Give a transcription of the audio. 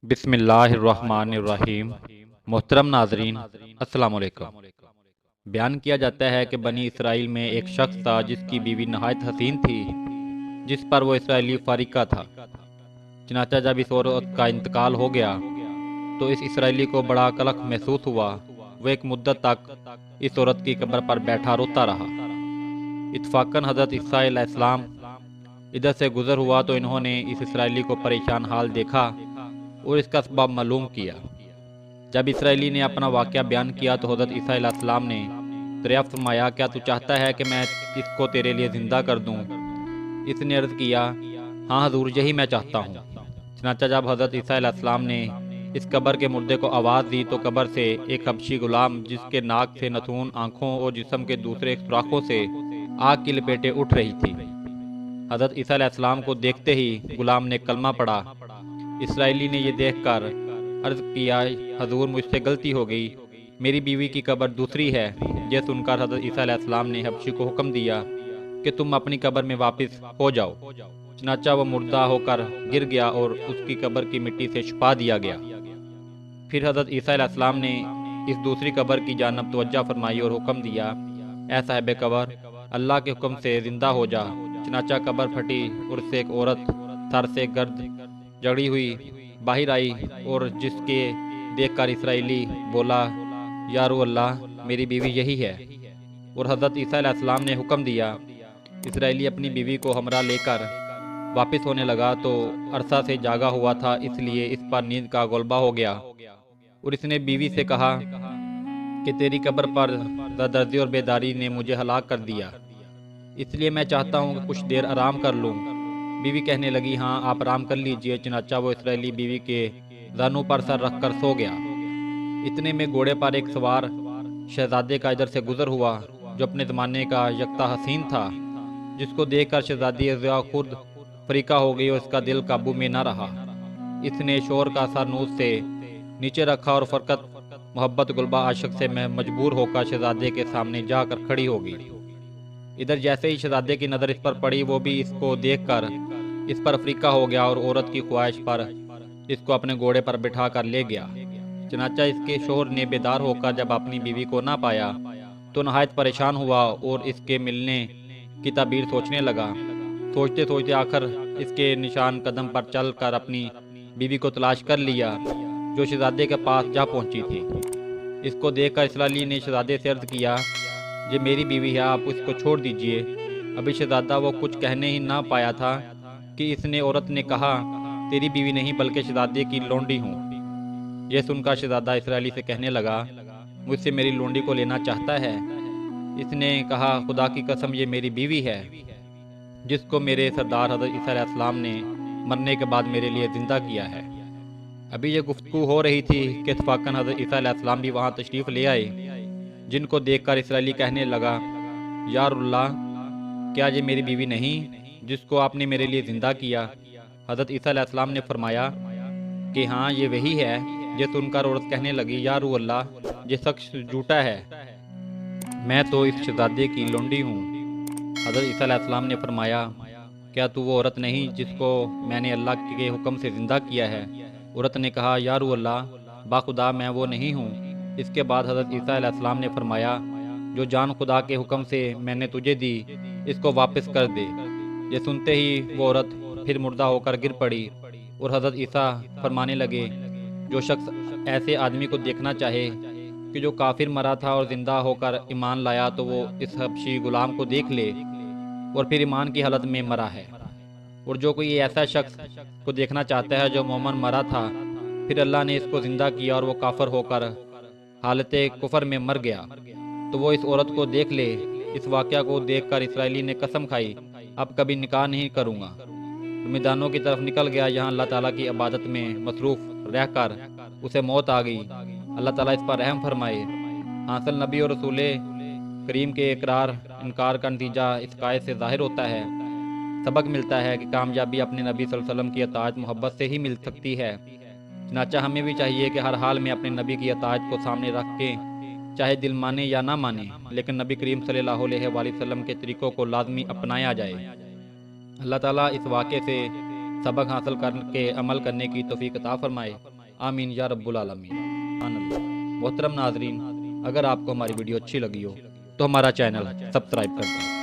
बिस्मिल्लाहिर्रहमानिर्रहीम। मोहतरम नाजरीन, अस्सलाम वालेकुम। बयान किया जाता है कि बनी इसराइल में एक शख्स था जिसकी बीवी नहायत हसीन थी, जिस पर वो इसराइली फारिका था। चनाचा जब इस औरत का इंतकाल हो गया तो इस इसराइली को बड़ा कलख महसूस हुआ। वो एक मुद्दत तक इस औरत की कब्र पर बैठा रोता रहा। इत्फाकन हज़रत ईसा अलैहिस्सलाम इधर से गुजर हुआ तो इन्होंने इस इसराइली को परेशान हाल देखा और इसका सबब मालूम किया। जब इसराइली ने अपना वाक़या बयान किया तो हज़रत ईसा अलैहिस्सलाम ने दरियाफ्त फरमाया, क्या तू चाहता है कि मैं इसको तेरे लिए ज़िंदा कर दूं? इसने अर्ज़ किया, हाँ हजूर, यही मैं चाहता हूँ। चनाचा जब हज़रत ईसा अलैहिस्सलाम ने इस कब्र के मुर्दे को आवाज़ दी तो कब्र से एक हबशी गुलाम, जिसके नाक से नथून, आँखों और जिस्म के दूसरे सुराखों से आग की लपेटें उठ रही थी। हज़रत ईसा अलैहिस्सलाम को देखते ही गुलाम ने कलमा पढ़ा। इसराइली ने यह देखकर अर्ज किया, हजूर, मुझसे गलती हो गई, मेरी बीवी की कब्र दूसरी है। यह सुनकर हज़रत ईसा अलैहिस्सलाम ने हबशी को हुक्म दिया कि तुम अपनी कब्र में वापस हो जाओ। चनाचा वह मुर्दा होकर गिर गया और उसकी कब्र की मिट्टी से छुपा दिया गया। फिर हज़रत ईसा अलैहिस्सलाम ने इस दूसरी कब्र की जानब तवज्जो फरमाई और हुक्म दिया, ए साहिब कब्र, अल्लाह के हुक्म से ज़िंदा हो जा। चनाचा कब्र फटी और उससे एक औरत सर से गर्द जड़ी हुई बाहर आई और जिसके देखकर इसराइली बोला, या रू अल्लाह, मेरी बीवी यही है। और हज़रत ईसा अलैहिस्सलाम ने हुक्म दिया। इसराइली अपनी बीवी को हमरा लेकर वापस होने लगा तो अरसा से जागा हुआ था, इसलिए इस पर नींद का गलबा हो गया। और इसने बीवी से कहा कि तेरी कब्र पर दर्दी और बेदारी ने मुझे हलाक कर दिया, इसलिए मैं चाहता हूँ कि कुछ देर आराम कर लूँ। बीवी कहने लगी, हाँ आप आराम कर लीजिए। चनाचा वो इसराइली बीवी के जानों पर सर रखकर सो गया। इतने में घोड़े पर एक सवार शहजादे का इधर से गुजर हुआ, जो अपने ज़माने का यकता हसीन था, जिसको देखकर शहजादी रज़िया खुद फरीका हो गई और इसका दिल काबू में न रहा। इसने शोर का सर नूस से नीचे रखा और फरकत मोहब्बत गुलबा आशिक से मैं मजबूर होकर शहजादे के सामने जाकर खड़ी हो गई। इधर जैसे ही शहजादे की नज़र इस पर पड़ी, वो भी इसको देखकर इस पर अफ्रीका हो गया और औरत की ख्वाहिश पर इसको अपने घोड़े पर बिठा कर ले गया। चनाचा इसके शोहर ने बेदार होकर जब अपनी बीवी को ना पाया तो नहायत परेशान हुआ और इसके मिलने की ताबीर सोचने लगा। सोचते सोचते आखिर इसके निशान कदम पर चल कर अपनी बीवी को तलाश कर लिया, जो शहजादे के पास जा पहुंची थी। इसको देखकर इसराइली ने शहजादे से अर्ज किया, ये मेरी बीवी है, आप इसको छोड़ दीजिए। अभी शहजादा वो कुछ कहने ही ना पाया था कि इसने औरत ने कहा, तेरी बीवी नहीं बल्कि शहजादे की लोंडी हूँ। यह सुनकर शहजादा इसराइली से कहने लगा, मुझसे मेरी लोंडी को लेना चाहता है। इसने कहा, खुदा की कसम, ये मेरी बीवी है, जिसको मेरे सरदार हज़रत ईसा अलैहिस्सलाम ने मरने के बाद मेरे लिए ज़िंदा किया है। अभी ये गुफ्तगू हो रही थी कि इत्फाकन हज़रत ईसा अलैहिस्सलाम भी वहाँ तशरीफ़ ले आए, जिनको देखकर इसराइली कहने लगा, या अल्लाह, क्या ये मेरी बीवी नहीं जिसको आपने मेरे लिए ज़िंदा किया? हज़रत ईसा अलैहिस्सलाम ने फरमाया कि हाँ, ये वही है। ये सुनकर औरत कहने लगी, या अल्लाह, ये शख्स झूठा है, मैं तो इस शहजादे की लोंडी हूँ। हज़रत ईसा अलैहिस्सलाम ने फरमाया, क्या तू वो औरत नहीं जिसको मैंने अल्लाह के हुक्म से ज़िंदा किया है? औरत ने कहा, या अल्लाह, बाखुदा मैं वो नहीं हूँ। इसके बाद हज़रत ईसा अलैहिस्सलाम ने फरमाया, जो जान खुदा के हुक्म से मैंने तुझे दी, इसको वापस कर दे। ये सुनते ही वो औरत फिर मुर्दा होकर गिर पड़ी और हज़रत ईसा फरमाने लगे, जो शख्स ऐसे आदमी को देखना चाहे कि जो काफिर मरा था और ज़िंदा होकर ईमान लाया, तो वो इस हबशी गुलाम को देख ले और फिर ईमान की हालत में मरा है। और जो कोई ऐसा शख्स को देखना चाहता है जो मोमन मरा था, फिर अल्लाह ने इसको ज़िंदा किया और वो काफर होकर हालत कुफर में मर गया, तो वो इस औरत को देख ले। इस वाक़या को देखकर इसराइली ने कसम खाई, अब कभी निकाह नहीं करूँगा। तो मैदानों की तरफ निकल गया, जहाँ अल्लाह ताला की इबादत में मसरूफ़ रहकर उसे मौत आ गई। अल्लाह ताला इस पर रहम फरमाए। हासिल नबी और रसूल करीम के इकरार इनकार का नतीजा इस कायद से ज़ाहिर होता है। सबक मिलता है कि कामयाबी अपने नबी सल्लल्लाहु अलैहि वसल्लम की अताअत मोहब्बत से ही मिल सकती है। चनाचा हमें भी चाहिए कि हर हाल में अपने नबी की अताअत को सामने रख के, चाहे दिल माने या ना माने, लेकिन नबी करीम सल्लल्लाहु अलैहि वसल्लम के तरीक़ों को लाजमी अपनाया जाए। अल्लाह ताला इस वाक़े से सबक हासिल करके अमल करने की तौफीक अता फरमाए। आमीन या रब्बुल आलमीन। मोहतरम नाजरीन, अगर आपको हमारी वीडियो अच्छी लगी हो तो हमारा चैनल सब्सक्राइब कर दें।